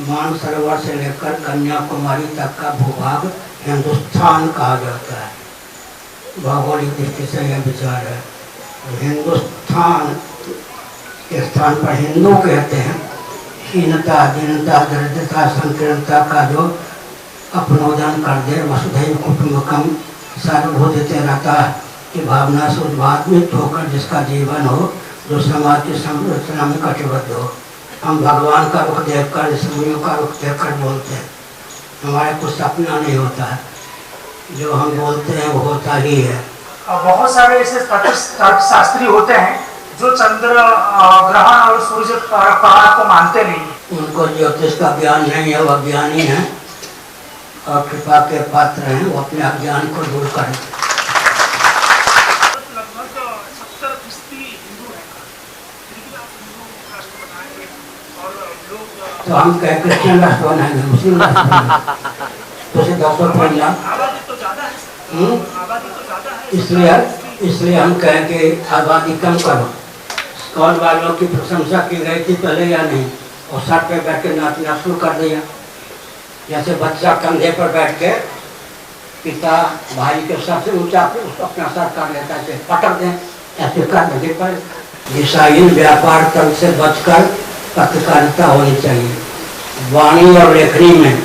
मानसरोवर से लेकर कन्याकुमारी तक का भूभाग हिंदुस्तान कहा जाता है। भौगोलिक दृष्टि से यह विचार है। हिंदुस्तान के स्थान पर हिंदू कहते हैं। हीनता, दीनता, दरिद्रता, संकीर्णता का जो अपनोदन कर दे, वसुधैव कुटुंबकम सर्वभूतिते रहता की भावना से उद्भावित होकर जिसका जीवन हो, जो समाज की संरचना में कटिबद्ध हो। हम भगवान का रुख देखकर, ऋषिमुनियों का रुख देखकर बोलते हैं। हमारे कुछ सपना नहीं होता है, जो हम बोलते हैं वो होता ही है। बहुत सारे ऐसे शास्त्री होते हैं जो चंद्र ग्रहण और सूर्य पहाड़ को मानते नहीं। उनको ज्योतिष का ज्ञान नहीं है, वह ज्ञानी है और कृपा के पात्र हैं, वो अपने अज्ञान को दूर करें। लगभग 70% हिंदू हैं, राष्ट्र बनाएंगे और लोग तो हम कह क्रिश्चियन राष्ट्र बनाएंगे, मुस्लिम राष्ट्र बनाएंगे, तो उसे 200 आबादी तो ज्यादा है, आबादी तो ज्यादा है। इसलिए हम कहें कि आबादी कम करो। स्कॉल वालों की प्रशंसा की गई थी पहले या नहीं, और सर पे बैठ के नाचना शुरू कर दिया। जैसे बच्चा कंधे पर बैठ के पिता भाई के सबसे ऊंचा उसको अपना सर कर लेता है, पटक दें, ऐसे कर देंगे। पर दिशाहीन व्यापार तंत्र से बचकर पत्रकारिता होनी चाहिए। वाणी और लेखनी में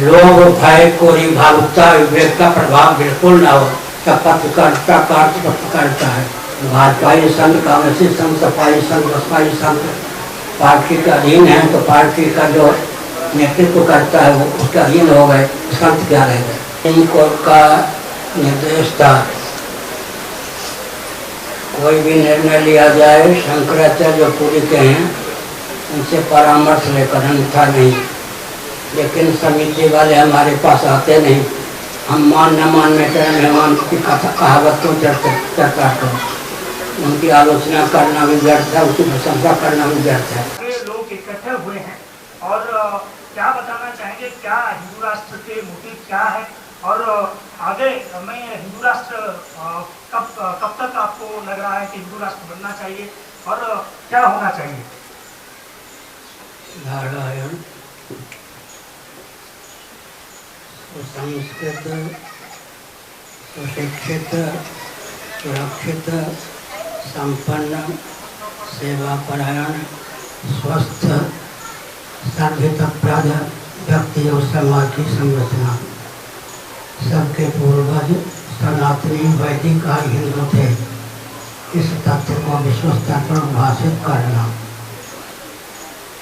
लोग, भय, कोरी, भावुकता, विवेक का प्रभाव बिल्कुल ना हो, तब पत्रकारिता का अर्थ पत्रकारिता है। भाजपाई संघ, कांग्रेसी संघ, सपाई संघ, बसपाई संघ पार्टी का अधीन है, तो पार्टी का जो नेतृत्व करता है वो उसका अधीन हो गए, संत क्या रह गए। इनको का निर्देश था, कोई भी निर्णय लिया जाए शंकराचार्य जो पूरी के हैं उनसे परामर्श लेकर, अन्यथा नहीं। लेकिन समिति वाले हमारे पास आते नहीं। हम मान न मान में मेहमान की कथा कहावत को चर्चा करो, उनकी आलोचना करना भी व्यर्थ है, उसकी प्रशंसा करना भी व्यर्थ है। लोग इकट्ठे हुए हैं और क्या बताना चाहेंगे, क्या हिंदू राष्ट्र के मोटिव क्या है और आगे में हिंदू राष्ट्र कब तक आपको लग रहा है कि हिंदू राष्ट्र बनना चाहिए और क्या होना चाहिए? नारायण सुसंस्कृत, सुशिक्षित, सुरक्षित, संपन्न, सेवापरायण, स्वस्थ, सर्वहितप्रद व्यक्ति और समाज की संरचना। सबके पूर्वज सनातनी वैदिक आर्य हिंदू थे। इस तथ्य को विश्व स्तर पर उद्भाषित करना,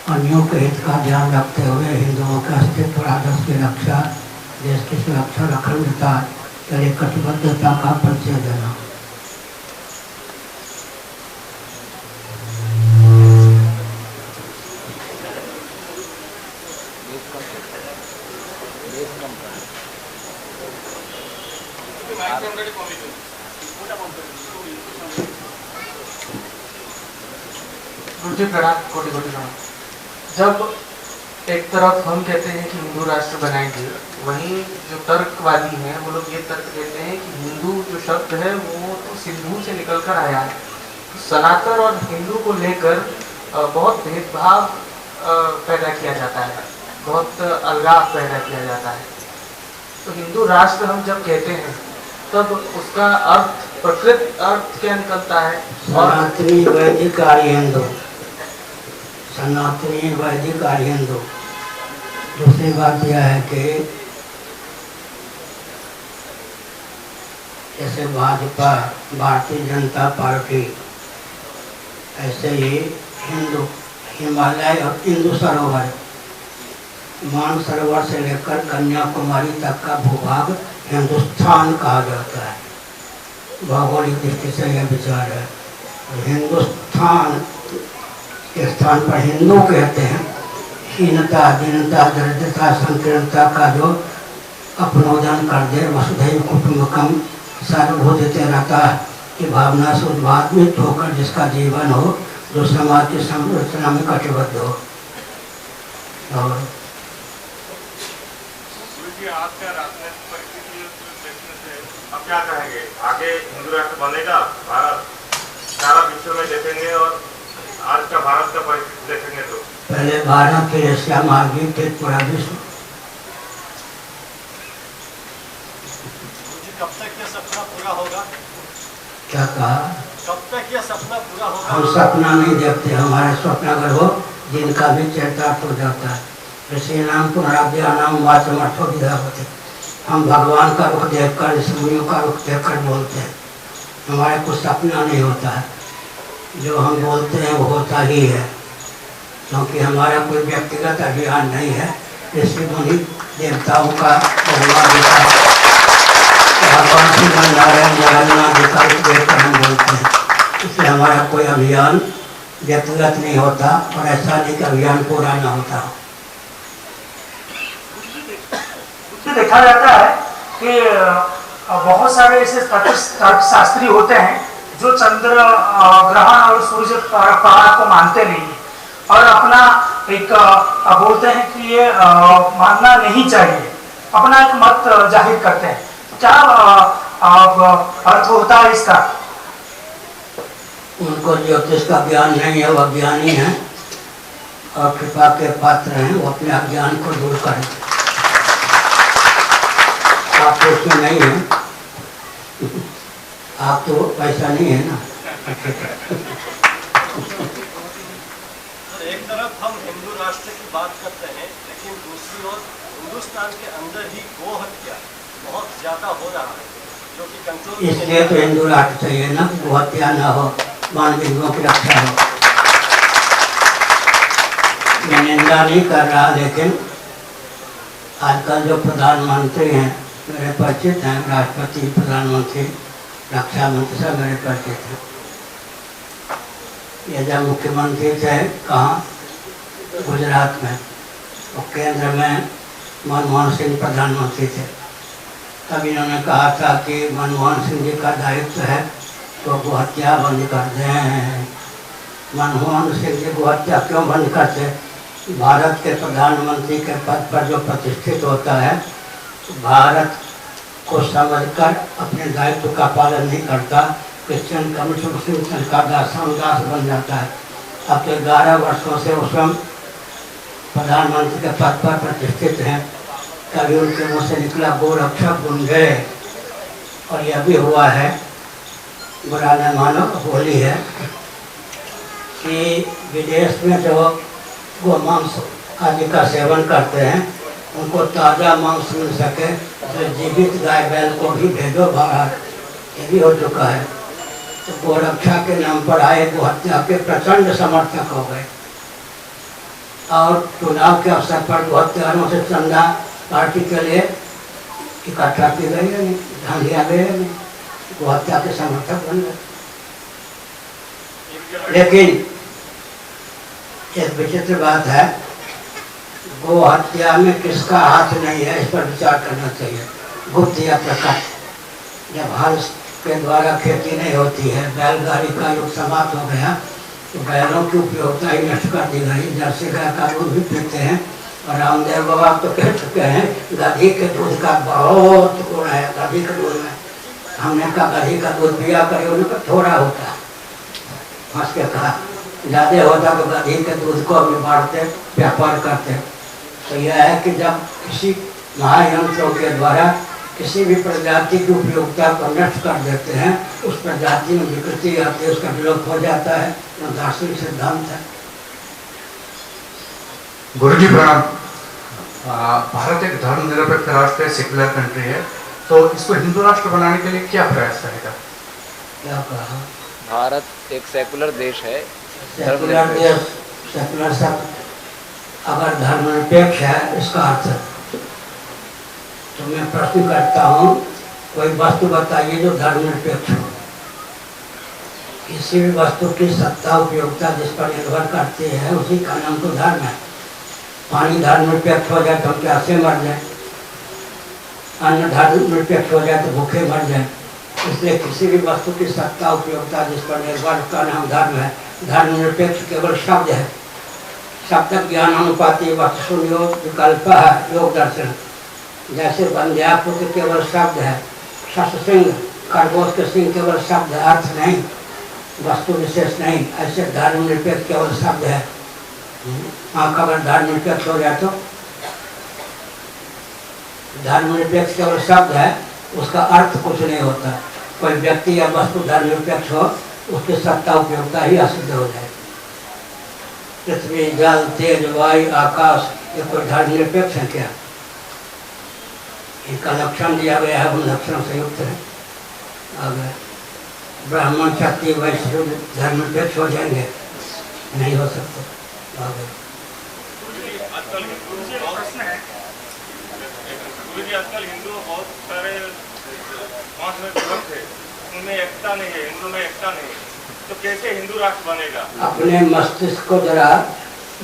अन्यों के हित का ध्यान रखते हुए हिंदुओं के अस्तित्व और आदर्श की रक्षा, देश की सुरक्षा और अखंडता के लिए कटिबद्धता का परिचय देना। कोटि प्रणाम। जब एक तरफ हम कहते हैं कि हिंदू राष्ट्र बनाएंगे, वहीं जो तर्कवादी हैं वो लोग ये तर्क कहते हैं कि हिंदू जो शब्द है वो तो सिंधु से निकलकर आया है। सनातन और हिंदू को लेकर बहुत भेदभाव पैदा किया जाता है, बहुत अलगाव पैदा किया जाता है। तो हिंदू राष्ट्र हम जब कहते हैं तब उसका अर्थ, प्रकृत अर्थ क्या निकलता है? सनातनी वैदिक आर्य हिंदू, सनातनी वैदिक आर्य हिंदू। दूसरी बात यह है कि जैसे भाजपा, भारतीय जनता पार्टी, ऐसे ही हिंदू, हिमालय और हिंदू सरोवर, मानसरोवर से लेकर कन्याकुमारी तक का भूभाग हिंदुस्तान कहा जाता है। भौगोलिक दृष्टि से यह विचार है। हिंदुस्तान के स्थान पर हिंदू कहते हैं। हीनता, दीनता, दरिद्रता, संकीर्णता का जो अपनोदन कर दे, वसुधैव कुटुंबकम सर्वभूतिते रहता की भावना से उद्भावित होकर जिसका जीवन हो, जो समाज की संरचना में कटिबद्ध हो। और आज का राजनीतिक परिस्थिति देखने से अब क्या कहेंगे, आगे हिंदू राष्ट्र बनेगा, भारत सारा विश्व में देखेंगे और आज का भारत का परिस्थिति देखेंगे तो पहले भारत फिर एशिया महाद्वीप फिर पूरा विश्व। कब तक यह सपना पूरा होगा? क्या कहा? कब तक यह सपना पूरा होगा? हम सपना नहीं देखते, हमारे स्वप्न अगर हो जिनका भी चरितार्थ हो जाता है। ऋषि नाम पुनराव्या नाम वाचमर्थो विधा होते। हम भगवान का रुख देखकर, ऋषिमुनियों का रुख देखकर बोलते हैं। हमारे कुछ सपना नहीं होता है, जो हम बोलते हैं वो होता ही है, क्योंकि हमारा कोई व्यक्तिगत अभियान नहीं है। ऋषि मुनि देवताओं का भगवान श्री नारायण जगन्नाथ जी का रूप देखकर हम बोलते हैं। इसलिए हमारा कोई अभियान व्यक्तिगत नहीं होता और ऐसा नहीं कि अभियान पूरा न होता हो। देखा जाता है कि बहुत सारे ऐसे तर्कशास्त्री होते हैं जो चंद्र ग्रहण और सूर्य पहाड़ को मानते नहीं है और अपना एक बोलते हैं कि ये मानना नहीं चाहिए, अपना एक मत जाहिर करते हैं। क्या अर्थ होता है इसका? उनको ज्योतिष का ज्ञान नहीं है, वह ज्ञानी है और कृपा के पात्र हैं, वो अपने अज्ञान को दूर करें। आप तो उसमें नहीं है, आप तो ऐसा नहीं है ना। एक तरफ हम हिंदू राष्ट्र की बात करते हैं, लेकिन दूसरी ओर हिंदुस्तान के अंदर ही गो हत्या बहुत ज्यादा हो रहा है, जो कि कंट्रोल। इसलिए तो हिंदू राष्ट्र चाहिए ना, गो हत्या न हो, मानवीयों की रक्षा हो। मैं निंदा नहीं कर रहा, लेकिन आजकल जो प्रधानमंत्री हैं मेरे परिचित हैं, राष्ट्रपति, प्रधानमंत्री, रक्षा मंत्री सब मेरे परिचित हैं। ये जब मुख्यमंत्री थे कहाँ, गुजरात में, और केंद्र में मनमोहन सिंह प्रधानमंत्री थे, तब इन्होंने कहा था कि मनमोहन सिंह जी का दायित्व है तो गो हत्या बंद कर दें। मनमोहन सिंह जी गो हत्या क्यों बंद करते? भारत के प्रधानमंत्री के पद पर जो प्रतिष्ठित होता है, भारत को समझकर अपने दायित्व का पालन नहीं करता, क्रिश्चियन कम्युनिस्ट मुस्लिम संघ का दास बन जाता है। अब 11 वर्षों से वो स्वयं प्रधानमंत्री के पद पर प्रतिष्ठित हैं, कभी उनके मुँह से निकला गोरक्षक बन गए। और यह भी हुआ है, बुरा न मानो, होली है कि विदेश में जो गो मांस आदि का सेवन करते हैं उनको ताज़ा मांस मिल सके तो जीवित गाय बैल को भी भेजो बाहर, ये भी हो चुका है। तो गोरक्षा के नाम पर आए गो हत्या के प्रचंड समर्थक हो गए और चुनाव के अवसर पर गो हत्यारों से चंदा पार्टी के लिए इकट्ठा की गई है, ध्यान दिया गया है, गो हत्या के समर्थक बन गए। लेकिन एक विचित्र बात है, गो हत्या में किसका हाथ नहीं है इस पर विचार करना चाहिए। गुप्त या प्रकट, जब हल के द्वारा खेती नहीं होती है, बैलगाड़ी का युग समाप्त हो गया तो बैलों की उपयोगिता ही नष्ट कर दी गई। जर्सी गाय का दूध भी पीते हैं और रामदेव बाबा तो कह चुके हैं गधी के दूध का बहुत गुण है। गधी के दूध में हमने कहा गधी का दूध पिया करिए, उन्होंने कहा थोड़ा होता, हंस के कहा ज़्यादा होता तो गधी के दूध को भी बांटते, व्यापार करते। तो यह है कि जब किसी महायंत्रों के द्वारा किसी भी प्रजाति की उपयोगिता को नष्ट कर देते हैं, उस प्रजाति में विकृति आती है, उसका विलोप हो जाता है। तो दार्शनिक सिद्धांत है। गुरुजी प्रणाम। भारत एक धर्मनिरपेक्ष राष्ट्र है, सेक्युलर कंट्री है, तो इसको हिंदू राष्ट्र बनाने के लिए क्या प्रयास रहेगा? क्या कहा? भारत एक सेकुलर देश है, सेकुलर देश, सेकुलर शब्द अगर धर्मनिरपेक्ष है इसका अर्थ, तो मैं प्रश्न करता हूँ, कोई वस्तु बताइए जो धर्मनिरपेक्ष हो। किसी भी वस्तु की सत्ता उपयोगिता जिस पर निर्भर करती है उसी का नाम तो धर्म है। पानी धर्मनिरपेक्ष हो जाए तो हम प्यासे मर जाए, अन्न धर्मनिरपेक्ष हो जाए तो भूखे मर जाए। इसलिए किसी भी वस्तु की सत्ता उपयोगिता जिस पर निर्भर उसका नाम धर्म है। धर्मनिरपेक्ष केवल शब्द है, शब्द ज्ञानानुपाती वस्तु योग विकल्प है, योग दर्शन। जैसे बंध्यापुत्र केवल शब्द है, शश सिंह खरगोश के सिंह केवल शब्द है, अर्थ नहीं, वस्तु विशेष नहीं। ऐसे धर्मनिरपेक्ष केवल शब्द है। आंख अगर धर्मनिरपेक्ष हो जाए तो धर्मनिरपेक्ष केवल शब्द है, उसका अर्थ कुछ नहीं होता। कोई व्यक्ति या वस्तु धर्मनिरपेक्ष हो, उसकी सत्ता उपयोगिता ही असिद्ध हो जाए। पृथ्वी, जल, तेज, वायु, आकाश, ये कोई धर्मनिरपेक्ष है क्या? इनका लक्षण दिया गया है, उन लक्षणों से युक्त है। अगर ब्राह्मण, क्षत्रिय, वैश्य धर्मनिरपेक्ष हो जाएंगे? नहीं हो सकते। आगे आजकल हिंदू बहुत सारे समाज में विभक्त थे, उनमें एकता नहीं है, हिंदू में एकता नहीं है, तो कैसे हिंदू राष्ट्र बनेगा? अपने मस्तिष्क को जरा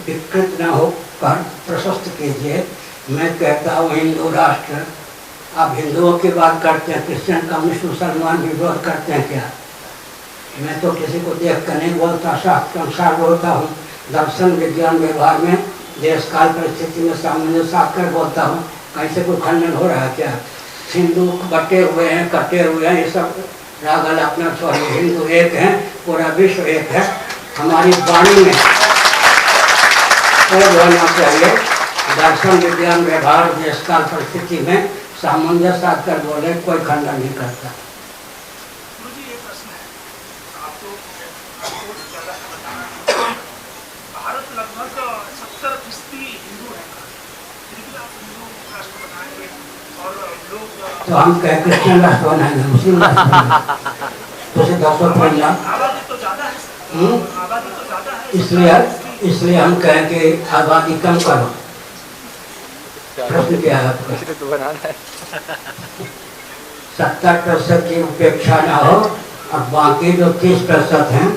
विकृत न हो कर प्रशस्त कीजिए। मैं कहता हूँ हिंदू राष्ट्र, आप हिंदुओं की बात करते हैं, क्रिश्चियन, कम्युनिस्ट, मुसलमान भी विरोध करते हैं क्या? मैं तो किसी को देख कर नहीं बोलता, शास्त्र के अनुसार बोलता हूँ। दर्शन, विज्ञान, व्यवहार में देश काल परिस्थिति में सामंजस्य साध कर बोलता हूँ। कैसे कोई खंडन हो रहा है क्या? हिंदू बटे हुए हैं, कटे हुए हैं, ये सब रागल अपना छोड़िए। हिंदू एक है, पूरा विश्व एक है। हमारी वाणी में होना चाहिए दर्शन, विज्ञान, व्यवहार, देश काल परिस्थिति में सामंजस्य साध कर बोले, कोई खंडन नहीं करता। भारत लगभग 70% हिंदू है, फिर भी आप हिंदू राष्ट्र बनाएंगे और लोग तो हम क्या क्रिश्चियन राष्ट्र बनाएंगे, मुस्लिम राष्ट्र बनाएंगे? तो उसे 200 आबादी तो ज्यादा है, आबादी तो ज्यादा है, इसलिए हम कहें कि आबादी कम करो। प्रश्न क्या है आपका? 70% की उपेक्षा न हो और बाकी जो 30% हैं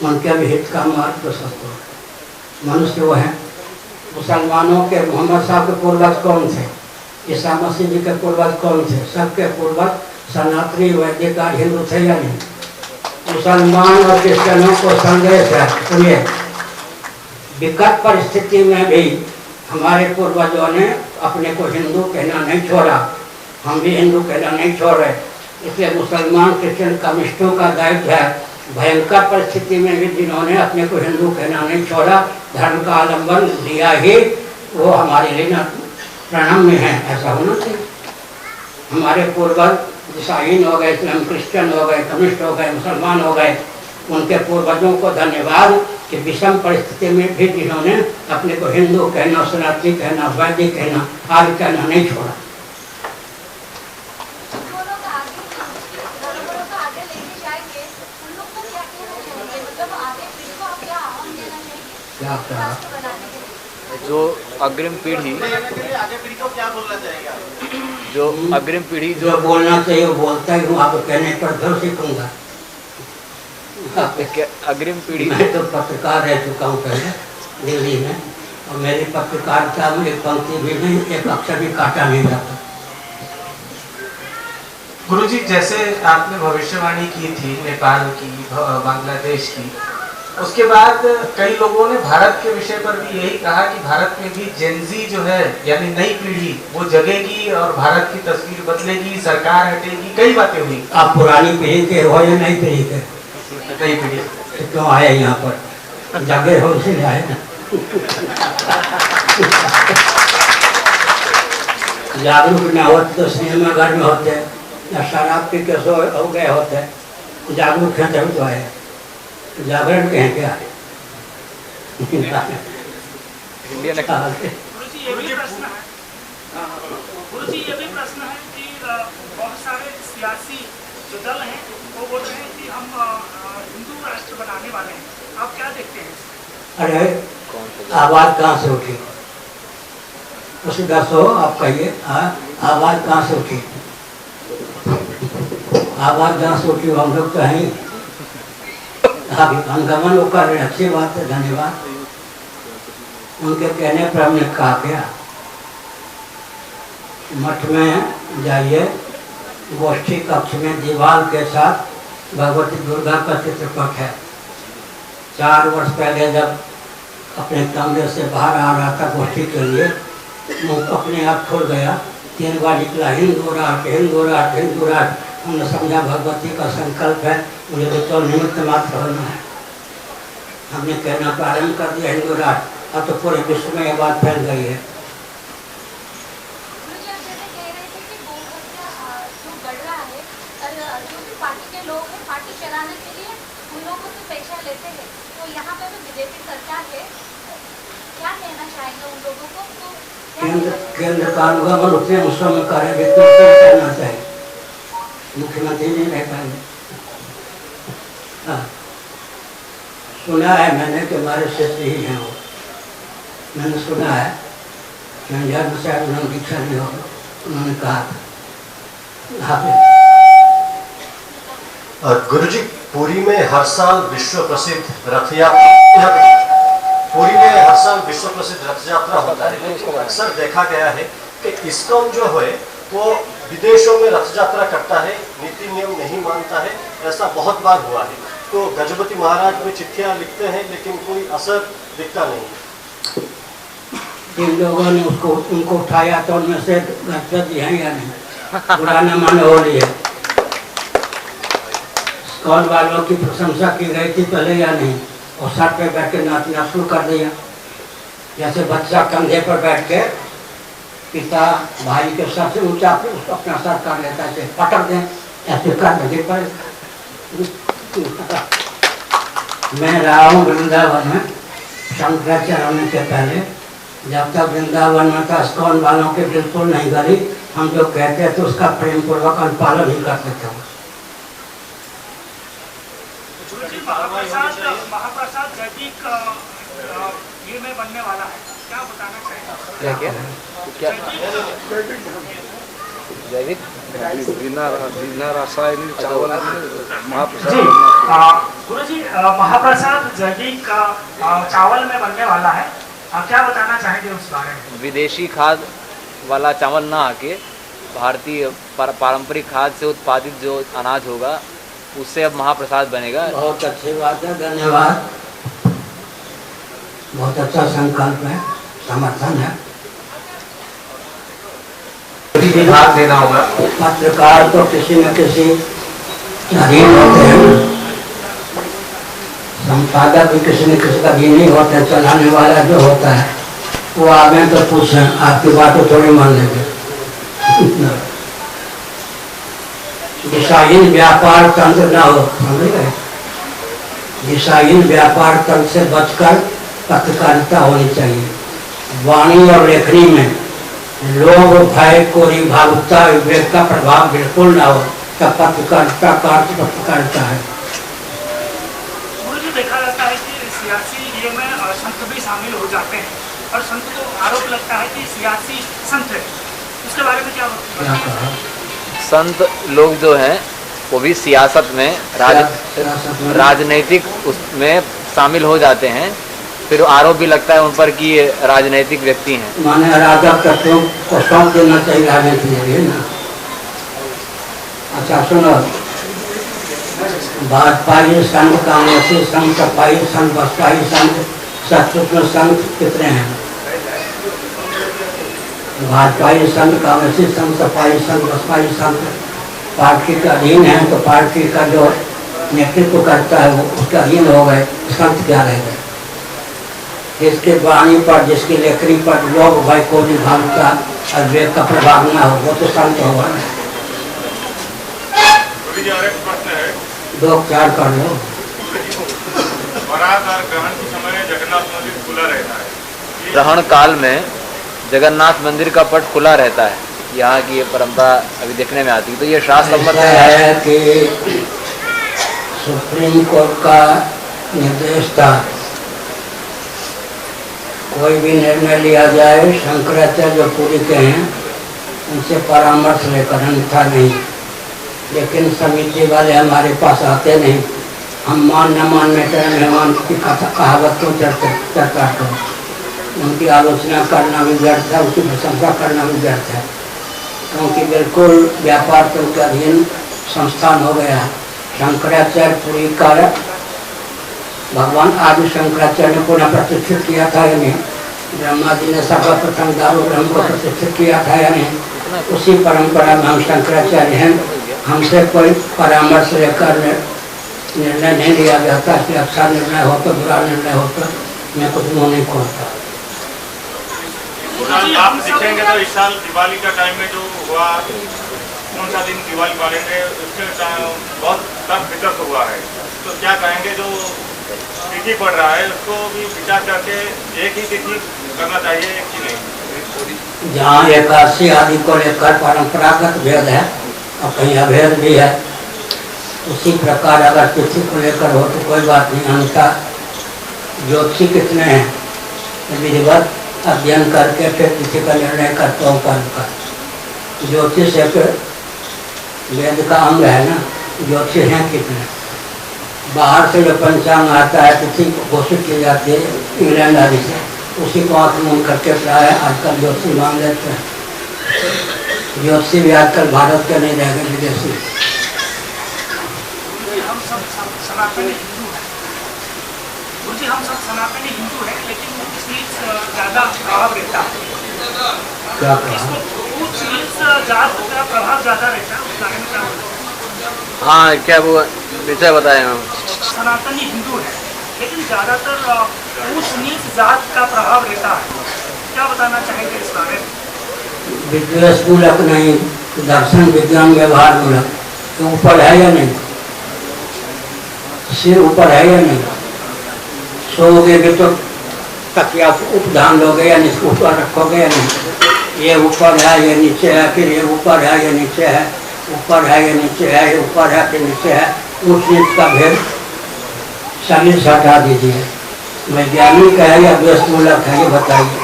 उनके भी हित का मार्ग प्रशस्त हो। मनुष्य वो है। मुसलमानों के मोहम्मद साहब के पूर्वज कौन थे? ईसा मसीह जी के पूर्वज कौन थे? सबके पूर्वज सनातनी, वैदिक और हिंदू थे या नहीं? मुसलमान और क्रिश्चियनों को संदेश है, सुनिए, विकट परिस्थिति में भी हमारे पूर्वजों ने अपने को हिंदू कहना नहीं छोड़ा। हम भी हिंदू कहना नहीं छोड़ रहे। इसलिए मुसलमान, क्रिश्चियन, कम्युनिस्टों का दायित्व है भयंकर परिस्थिति में भी जिन्होंने अपने को हिंदू कहना नहीं छोड़ा, धर्म का आलम्बन लिया ही, वो हमारे लिए प्रणम्य है। ऐसा होना चाहिए। हमारे पूर्वज ईसाई हो गए, इस्लाम, क्रिश्चियन हो गए, कम्युनिस्ट हो गए, मुसलमान हो गए, उनके पूर्वजों को धन्यवाद कि विषम परिस्थिति में भी जिन्होंने अपने को हिंदू कहना, सनातनी कहना, वैदिक कहना, आदि कहना नहीं छोड़ा। जो अग्रिम पीढ़ी, जो अग्रिम पीढ़ी जो बोलना चाहिए वो बोलता ही हूँ, आप कहने पर जरूर सीखूंगा। अग्रिम पीढ़ी, मैं तो पत्रकार रह चुका हूँ पहले दिल्ली में, और मेरी पत्रकारिता में एक पंक्ति भी नहीं, एक अक्षर भी काटा नहीं जाता। गुरुजी, जैसे आपने भविष्यवाणी की थी नेपाल की, बांग्लादेश की, उसके बाद कई लोगों ने भारत के विषय पर भी यही कहा कि भारत में भी जेनजी जो है, यानी नई पीढ़ी, वो जगेगी और भारत की तस्वीर बदलेगी, सरकार हटेगी, कई बातें हुई। आप पुरानी पीढ़ी के हो या नई पीढ़ी के? नई पीढ़ी। तो क्यों आए यहाँ पर? जगे हो इसलिए आए ना। जागरूक न होते तो सिनेमा घर में होते, या शराब पी के सो हो गए होते। जागरूक हैं तभी तो आए। जागरण के हैं क्या? इंडिया ने गुरुजी ये भी प्रश्न है कि बहुत सारे सियासी जो दल हैं वो बोल रहे हैं कि हम हिंदू राष्ट्र बनाने वाले हैं, आप क्या देखते हैं? अरे आवाज कहाँ से उठी? उसे दसो, आप कहिए आवाज कहाँ से उठी? आवाज कहाँ से उठी? हम लोग तो हैं, अनुगमन वो कर रहे, अच्छी बात है, धन्यवाद। उनके कहने पर हमने कहा क्या, मठ में जाइए, गोष्ठी कक्ष में दीवार के साथ भगवती दुर्गा का चित्रपट है। 4 वर्ष पहले जब अपने कमरे से बाहर आ रहा था गोष्ठी के लिए, मुँह अपने आप खुल गया, 3 बार निकला हिंदू राष्ट्र, हिंदू राष्ट्र, हिंदू राष्ट्र। हमने समझा भगवती का संकल्प है, मुझे तो निमित्त मात्र होना है। हमने कहना प्रारंभ कर दिया हिंदू राष्ट्र। अब तो पूरे विश्व में ये बात फैल गई है। गुरुजी, आप जैसे कह रहे थे कि गौ हत्या जो बढ़ रहा है और जो भी पार्टी के लोग हैं पार्टी चलाने के लिए उन लोगों से पैसा लेते हैं, तो यहाँ पे जो बीजेपी सरकार है क्या कहना चाहेंगे उन लोगों को? तो केंद्र का अनुगमन उतने मुस्लिम में करे व्यक्ति कहना चाहिए, मुख्यमंत्री नहीं रह पाएंगे। हाँ, सुना है मैंने कि हमारे क्षेत्र ही हैं वो, मैंने सुना है कि अंजार में शायद उन्होंने दीक्षा ली होगी, उन्होंने कहा गुरुजी, पुरी में हर साल विश्व प्रसिद्ध रथ यात्रा होता है, लेकिन अक्सर देखा गया है कि इस्कॉन जो है वो विदेशों में रथ यात्रा करता है, नीति नियम नहीं मानता है, ऐसा बहुत बार हुआ है। तो गजपति महाराज में चिट्ठियां लिखते हैं लेकिन कोई असर दिखता नहीं। जिन लोगों ने उनको उठाया तो उनमें से गणपति हैं या नहीं, बुरा न मानो हो रही है। स्कॉल वालों की प्रशंसा की गई थी पहले या नहीं, और सर पे बैठ के नाचना शुरू कर दिया। जैसे बच्चा कंधे पर बैठ के पिता भाई के सर से ऊंचा अपना सर कर लेता है, पटक दें ऐसे कर दें पर। मैं रहा हूँ वृंदावन में शंकराचार्य होने के पहले, जब तक वृंदावन में था स्कॉन वालों के बिल्कुल नहीं गली, हम जो कहते हैं तो उसका प्रेम पूर्वक अनुपालन ही करते थे। महाप्रसाद जैविक ये में बनने वाला है, क्या बताना चाहेंगे? क्या जैविक बिना रासायनिक चावल जी गुरुजी, महाप्रसाद जैविक चावल में बनने वाला है, क्या बताना चाहेंगे उस बारे में? विदेशी खाद वाला चावल ना आके भारतीय पारंपरिक खाद से उत्पादित जो अनाज होगा उससे अब महाप्रसाद बनेगा। बहुत अच्छी बात है, धन्यवाद। बहुत अच्छा संकल्प है, समर्थन है। भाग देना होगा। पत्रकार तो किसी न किसी अधीन होते हैं, संपादक भी किसी न किसी का अधीन ही होते हैं। चलाने वाला जो होता है वो आगे तो पूछें, आपकी बात तो थोड़ी मान लेंगे। दिशाहीन व्यापार तंत्र न हो, समझ गए? दिशाहीन व्यापार तंत्र से बचकर पत्रकारिता होनी चाहिए। वाणी और लेखनी में लोग भय कोरी भावुकता विवेक का प्रभाव बिल्कुल न हो, तब पत्रकारिता है। गुरुजी, देखा जाता है कि सियासी ये में संत भी शामिल हो जाते हैं और संत को आरोप लगता है कि सियासी संत है, उसके बारे में क्या कहा? संत लोग जो हैं वो भी सियासत में राजनीतिक उसमें शामिल हो जाते हैं, फिर आरोप भी लगता है उन पर कि ये राजनीतिक व्यक्ति हैं। माने अराजक तत्वों को सौंप देना चाहिए राजनीति में ना। अच्छा सुनो, भाजपाई संघ, कांग्रेसी संघ, सपाई संघ, बसपाई संघ, सचमुच संघ कितने हैं? भाजपाई संघ, कांग्रेसी संघ, सपाई संघ, बसपाई संघ पार्टी के अधीन है, तो पार्टी का जो नेतृत्व करता है वो उसके अधीन हो गए, संत क्या रह गए? जिसके वाणी पर, जिसकी लेखनी पर लोग भाई को भी भावता और वेग का प्रभाव न हो, वो तो संत होगा ना। दो चार कर लो। ग्रहण काल में जगन्नाथ मंदिर का पट खुला रहता है, यहाँ की ये परंपरा अभी देखने में आती है। तो ये शास्त्र सम्मत है कि सुप्रीम कोर्ट का निर्देश था, कोई भी निर्णय लिया जाए शंकराचार्य जो पूरी के हैं उनसे परामर्श लेकर, अन्यथा नहीं। लेकिन समिति वाले हमारे पास आते नहीं, हम मान न मान में मेहमान की कहावत को चर्चा करो, उनकी आलोचना करना भी व्यर्थ है, उनकी प्रशंसा करना भी व्यर्थ है, क्योंकि बिल्कुल व्यापार के उनके अधीन संस्थान हो गया है। शंकराचार्य पूरी का भगवान आदि शंकराचार्य ने पुनः प्रतिष्ठित किया था या नहीं? ब्रह्मा जी ने सर्वप्रथम दारू ब्रह्म को प्रतिष्ठित किया था या नहीं? उसी परंपरा में हम शंकराचार्य हैं। हमसे कोई परामर्श लेकर निर्णय नहीं लिया जाता कि अच्छा निर्णय हो तो बुरा निर्णय हो तो मैं कुछ मुँह नहीं खोलता। साल आप देखेंगे तो इस साल दिवाली का टाइम में जो हुआ, कौन सा दिन दिवाली पालेंगे, उसके बहुत टफ वितर्क हुआ है। तो क्या कहेंगे, जो तिथि पड़ रहा है उसको भी विचार करके एक ही तिथि करना चाहिए कि नहीं? जहाँ एकादशी आदि को लेकर परंपरागत भेद है और कहीं अभेद भी है, उसी प्रकार अगर तिथि को लेकर हो तो कोई बात नहीं। उनका ज्योतिषी कितने हैं, विधिवत अध्ययन करके फिर तिथि का निर्णय करता हूँ कर्म का। ज्योतिष एक वेद का अंग है ना, ज्योतिष हैं कितने। बाहर से जो पंचांग आता है, तिथि घोषित की जाती है इंग्लैंड आदि से, उसी को आत्मन करके प्राय आजकल ज्योतिषी मान लेते हैं। ज्योतिषी भी आजकल भारत के नहीं रह गए, विदेशी। हम सब सनातनी हिंदू हैं, गुरुजी हम सब सनातनी हिंदू हैं, लेकिन ऊंच नीच ज़्यादा प्रभाव रहता है। क्या कहा? ऊंच नीच जात का प्रभाव ज़्यादा रहता है, उस बारे में क्या बोलते हैं? हाँ, क्या वो विषय बताए हम? सनातनी हिंदू है, लेकिन ज़्यादातर ऊंच नीच जात का प्रभाव रहता है, क्या बताना चाहेंगे इस बारे में? विद्वेष मूलक नहीं, दर्शन विज्ञान व्यवहार मूलक। तो ऊपर है या नहीं, सिर ऊपर है या नहीं, सोओगे भी तो तकिया उपधान लोगे या नहीं, ऊपर रखोगे या नहीं। ये ऊपर है, ये नीचे है, फिर ये ऊपर है, ये नीचे है, ऊपर है, ये नीचे है, ये ऊपर है, फिर नीचे है। ऊंच नीच का भेद शरीर से हटा दीजिए। वैज्ञानिक है या द्वेष मूलक है, ये बताइए।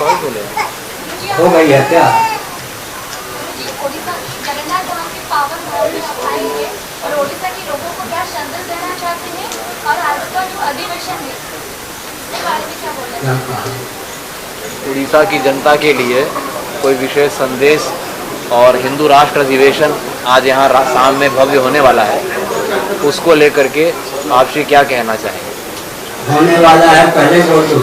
हो गई है क्या? ओडिशा जगन्नाथ धाम के पावन धाम में आप आए हैं और ओडिशा के लोगों को क्या संदेश देना चाहते हैं, और आज का जो अधिवेशन है उसके बारे में क्या बोलना चाहते हैं? उड़ीसा की जनता के लिए कोई विशेष संदेश और हिंदू राष्ट्र अधिवेशन आज यहाँ शाम में भव्य होने वाला है, उसको लेकर के आपसे क्या कहना चाहेंगे? होने वाला है, पहले बोलो,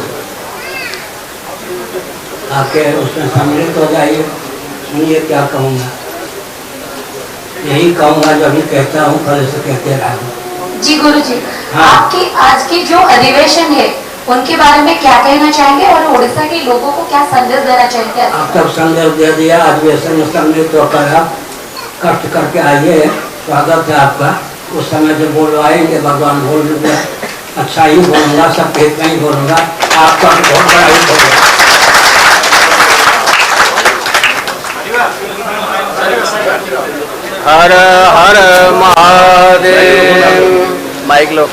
आके उसमें सम्मिलित हो जाइए। सुनिए क्या कहूँगा, यही कहूँगा जो अभी कहता हूँ, कल से कहते रहा। जी गुरुजी, हाँ। आपकी आज की जो अधिवेशन है उनके बारे में क्या कहना चाहेंगे और उड़ीसा के लोगों को क्या संदेश देना चाहेंगे? आप तब संदेश दे दिया, अधिवेशन में सम्मिलित होकर आप कष्ट करके आइए, स्वागत है आपका। उस समय जो बोलवाएंगे भगवान बोल देंगे, अच्छा ही बोलूँगा, सब भेद नहीं बोलूँगा, आपका बहुत बड़ा ही होगा। हर हर महादेव। माइक लो।